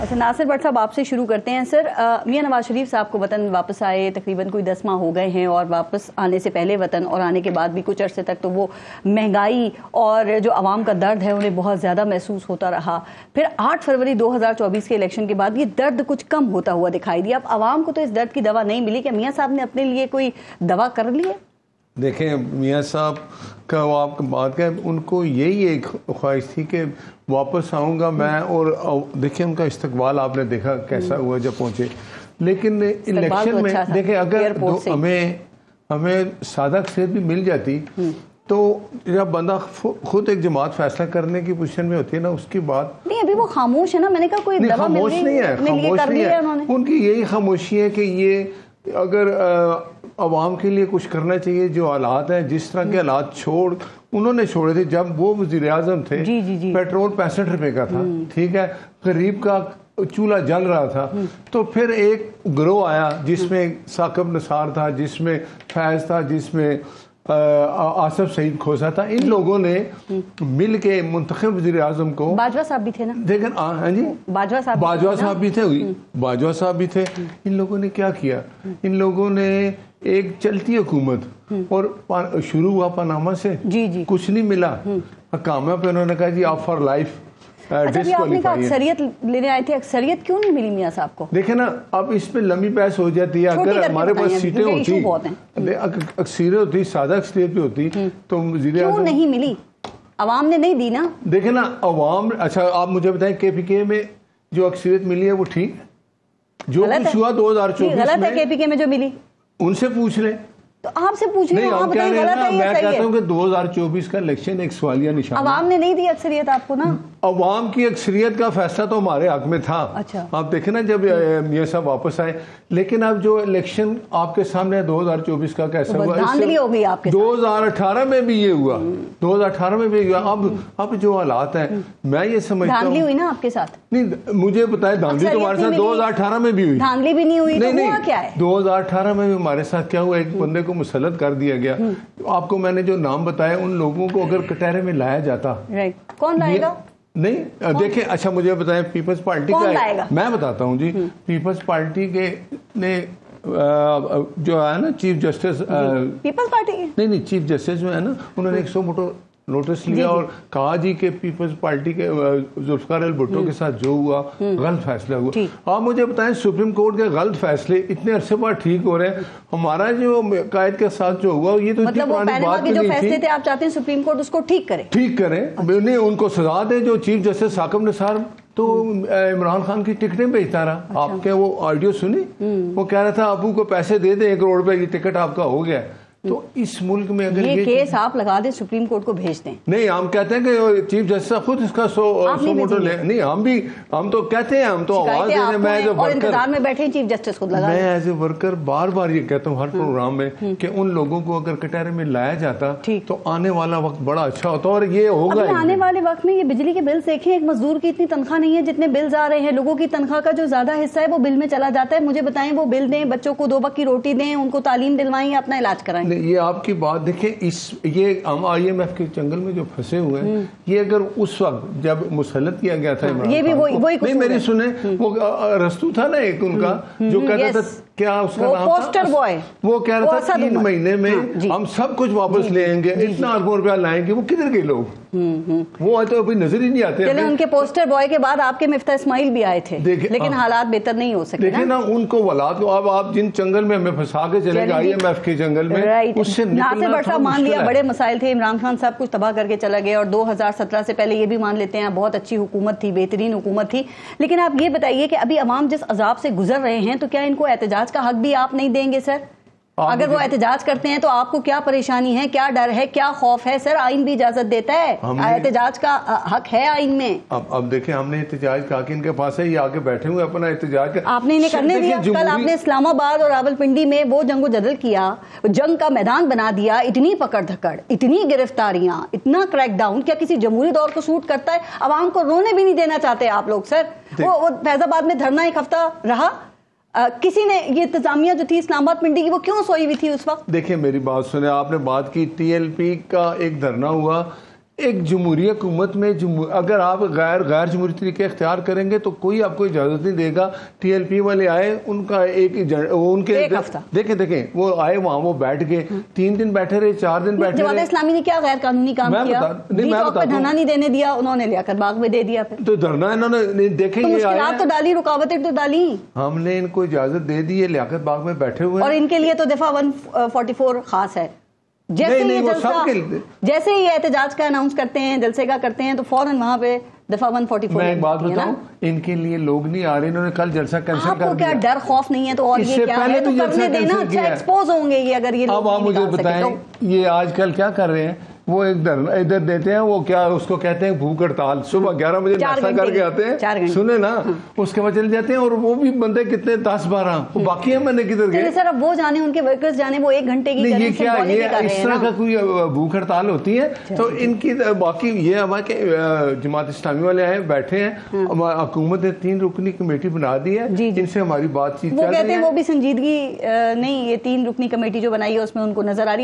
अच्छा नासिर भट्ट साहब, आपसे शुरू करते हैं। सर, मियां नवाज शरीफ साहब को वतन वापस आए तकरीबन कोई 10 माह हो गए हैं, और वापस आने से पहले वतन और आने के बाद भी कुछ अरसे तक तो वो महंगाई और जो आवाम का दर्द है उन्हें बहुत ज़्यादा महसूस होता रहा। फिर 8 फरवरी 2024 के इलेक्शन के बाद ये दर्द कुछ कम होता हुआ दिखाई दिया। अब आवाम को तो इस दर्द की दवा नहीं मिली, क्या मियाँ साहब ने अपने लिए कोई दवा कर ली है? देखें, मियाँ साहब का वो आपको बात है, उनको यही एक ख्वाहिश थी कि वापस आऊँगा मैं, और देखिए उनका इस्तकबाल आपने देखा कैसा हुआ जब पहुँचे। लेकिन इलेक्शन में देखें, अगर हमें सादा अक्सरियत भी मिल जाती तो जब बंदा खुद एक जमात फैसला करने की पोजीशन में होती है ना, उसकी बात नहीं, अभी वो खामोश है ना। मैंने कहा कोई दवा खामोश नहीं है, खामोश नहीं है। उनकी यही खामोशी है कि ये अगर अवाम के लिए कुछ करना चाहिए। जो हालात हैं, जिस तरह के हालात उन्होंने छोड़े थे जब वो वज़ीर आज़म थे, पेट्रोल 65 रुपए का था, ठीक है, गरीब का चूल्हा जल रहा था। तो फिर एक गिरोह आया जिसमें साकिब निसार था, जिसमें फैज था, जिसमें आसिफ सईद खोसा था। इन लोगों ने मिल के मुंतखब वज़ीर आज़म को, बाजवा साहब भी थे ना, देखें, हाँ जी, बाजवा साहब भी थे, बाजवा साहब भी थे। इन लोगों ने क्या किया? इन लोगों ने एक चलती हुकूमत, और शुरू हुआ पनामा से, कुछ नहीं मिला, कामा पे उन्होंने कहा जी आप फॉर लाइफ। अच्छा, आपने कहा अक्सरियत लेने आए थे, अक्सरियत क्यों नहीं मिली मियां साहब को? देखे ना, अब इसमें लंबी बहस हो जाती है। अगर हमारे पास सीटें होती, अक्सरियत होती, सादा अक्सरियत भी होती, तो क्यों नहीं मिली? अवाम ने नहीं दी ना। देखे ना, अवाम, अच्छा आप मुझे बताएं, KPK में जो अक्सरियत मिली है वो ठीक? जो कुछ हुआ 2024 गलत है KPK में जो मिली? उनसे पूछ ले। तो आपसे पूछ रही हूं, आप बताइए गलत है या मैं कहता हूं कि 2024 का इलेक्शन एक सवालिया निशान। अवाम ने नहीं दी अक्सरियत आपको ना। अवाम की अक्सरियत का फैसला तो हमारे हक में था। अच्छा। आप देखें ना, जब मियां साहब वापस आए, लेकिन अब जो इलेक्शन आपके सामने 2024 का कैसा हुआ, धांधली हो गई आपके साथ। 2018 में भी ये हुआ, 2018 में भी हुआ। अब जो हालात है, मैं ये समझता हूँ, धांधली हुई ना आपके साथ? नहीं, मुझे बताए, धांधली तुम्हारे साथ 2018 में भी हुई, धांधली भी नहीं हुई। नहीं, क्या है 2018 में भी हमारे साथ क्या हुआ? एक बंदे को मुसल्लत कर दिया गया। आपको मैंने जो नाम बताया, उन लोगों को अगर कटहरे में लाया जाता, कौन लाएगा? नहीं, देखिए, अच्छा मुझे बताएं, पीपल्स पार्टी का, मैं बताता हूं जी, पीपल्स पार्टी के ने जो है ना चीफ जस्टिस, पीपल्स पार्टी नहीं, चीफ जस्टिस जो है ना, उन्होंने 100 मोटो नोटिस लिया और कहा जी के पीपल्स पार्टी के जुल्फिकार अली भुट्टो के साथ जो हुआ गलत फैसला हुआ। आप मुझे बताएं, सुप्रीम कोर्ट के गलत फैसले इतने अरसे बाद ठीक हो रहे हैं। हमारा जो कायद के साथ जो हुआ, ये तो मतलब वो पहले जो फैसले थे, आप चाहते हैं सुप्रीम कोर्ट उसको ठीक करे? नहीं, उनको सजा दे। जो चीफ जस्टिस साकिब निसार तो इमरान खान की टिकटें बेचता रहा। आपके वो ऑडियो सुनी? वो कह रहा था अबू को पैसे दे दे, 1 करोड़ रुपए की टिकट आपका हो गया। तो इस मुल्क में अगर ये केस आप लगा दें, सुप्रीम कोर्ट को भेज दें। नहीं, हम कहते हैं कि चीफ जस्टिस खुद इसका 100 मोटो ले। नहीं, हम तो कहते हैं, हम तो आवाज दे रहे हैं। मैं और इंतजार में बैठे चीफ जस्टिस खुद लगा। मैं एज ए वर्कर बार बार ये कहता हूँ हर प्रोग्राम में कि उन लोगों को अगर कटहरे में लाया जाता तो आने वाला वक्त बड़ा अच्छा होता। और ये होगा आने वाले वक्त में। ये बिजली के बिल देखें, एक मजदूर की इतनी तनख्वाह नहीं है जितने बिल्स आ रहे हैं। लोगों की तनख्वाह का जो ज्यादा हिस्सा है वो बिल में चला जाता है। मुझे बताएं, वो बिल दें, बच्चों को 2 वक्त की रोटी दें, उनको तालीम दिलवाएं, अपना इलाज कराएं। ये आपकी बात देखें, ये हम IMF के जंगल में जो फंसे हुए हैं, ये अगर उस वक्त जब मुसल्लत किया गया था, ये भी वही नहीं, मेरी सुने, वो रस्तू था ना एक उनका, जो कहता था, क्या उसका नाम पोस्टर बॉय, वो कह रहा था 3 महीने में हम सब कुछ वापस ले आएंगे, इतना अरबों रुपया लाएंगे। वो किधर गए लोग? वो तो अभी नजर ही नहीं आते। चले, उनके पोस्टर बॉय के बाद आपके मिफ्ता इस्माइल भी आए थे, लेकिन हालात बेहतर नहीं हो सके। देखिए ना, उनको हालात को, अब आप जिन जंगल में हमें फंसा के चले गए, IMF के जंगल में, उससे नासिर भट्ट साहब मान लिया बड़े मसाइल थे, इमरान खान साहब कुछ तबाह करके चला गया, और 2017 से पहले ये भी मान लेते हैं बहुत अच्छी हुकूमत थी, बेहतरीन हुकूमत थी। लेकिन आप ये बताइए कि अभी अवाम जिस अजाब से गुजर रहे हैं, तो क्या इनको एहतजाज का हक भी आप नहीं देंगे सर? अगर वो एहतजाज करते हैं तो आपको क्या परेशानी है, क्या डर है, क्या खौफ है? सर, आइन भी इजाजत देता है, एहतजाज का हक है आइन में। अब देखें, हमने एहतजाज का हक इनके पास है, ये आगे बैठे हुए अपना एहतजाज का, आपने इन्हें करने दिया। कल आपने इस्लामाबाद और रावलपिंडी में वो जंगो जदल किया, जंग का मैदान बना दिया। इतनी पकड़ धकड़, इतनी गिरफ्तारियां, इतना क्रैकडाउन, क्या किसी जमहूरी दौर को सूट करता है? अवाम को रोने भी नहीं देना चाहते आप लोग सर। वो फैजाबाद में धरना 1 हफ्ता रहा, किसी ने, ये इंतजामिया जो थी इस्लामाबाद पिंडी की, वो क्यों सोई हुई थी उस वक्त? देखिए, मेरी बात सुने, आपने बात की TLP का एक धरना हुआ, एक जमहूरी हुकूमत में अगर आप गैर जमहूरी तरीके इख्तियार करेंगे तो कोई आपको इजाज़त नहीं देगा। TLP वाले आए, उनका उनके देखें वो आए वहाँ, वो बैठ गए, 3 दिन बैठे रहे, 4 दिन बैठे रहे। इस्लामी ने क्या गैर कानूनी काम किया? धरना नहीं देने दिया उन्होंने, लियाकत बाग में दे दिया। तो धरना इन्होंने देखे मुश्किलात तो डाली, रुकावटें तो डाली, हमने इनको इजाज़त दे दी है, लियाकत बाग में बैठे हुए, और इनके लिए तो दफा 144 खास है। जैसे ही ये एहतजाज का अनाउंस करते हैं, जलसे का करते हैं, तो फौरन वहां पे दफा 144। मैं एक बात बताऊं, इनके लिए लोग नहीं आ रहे, इन्होंने कल जलसा कैंसिल कर दिया। आपको क्या डर खौफ नहीं है तो और ये क्या है, तो करने देना, अच्छा एक्सपोज होंगे ये अगर ये। अब आप मुझे बताएं, ये आजकल क्या कर रहे हैं, वो एक इधर देते हैं, वो क्या उसको कहते हैं भूख हड़ताल, सुबह 11 बजे नाश्ता करके आते हैं, सुने ना, उसके बाद चले जाते हैं, और वो भी बंदे कितने 10-12, वो बाकी है मैंने किधर गए सर, अब वो जाने, उनके वर्कर्स जाने, वो 1 घंटे की ये क्या, ये इस तरह का कोई भूख हड़ताल होती है? तो इनकी बाकी ये हमारे जमात इस्लामी वाले आए बैठे हैं, हुकूमत ने 3 रुकनी कमेटी बना दी है, इनसे हमारी बातचीत, वो कहते हैं वो भी संजीदगी नहीं, ये 3 रुकनी कमेटी जो बनाई है उसमें उनको नजर आ रही है।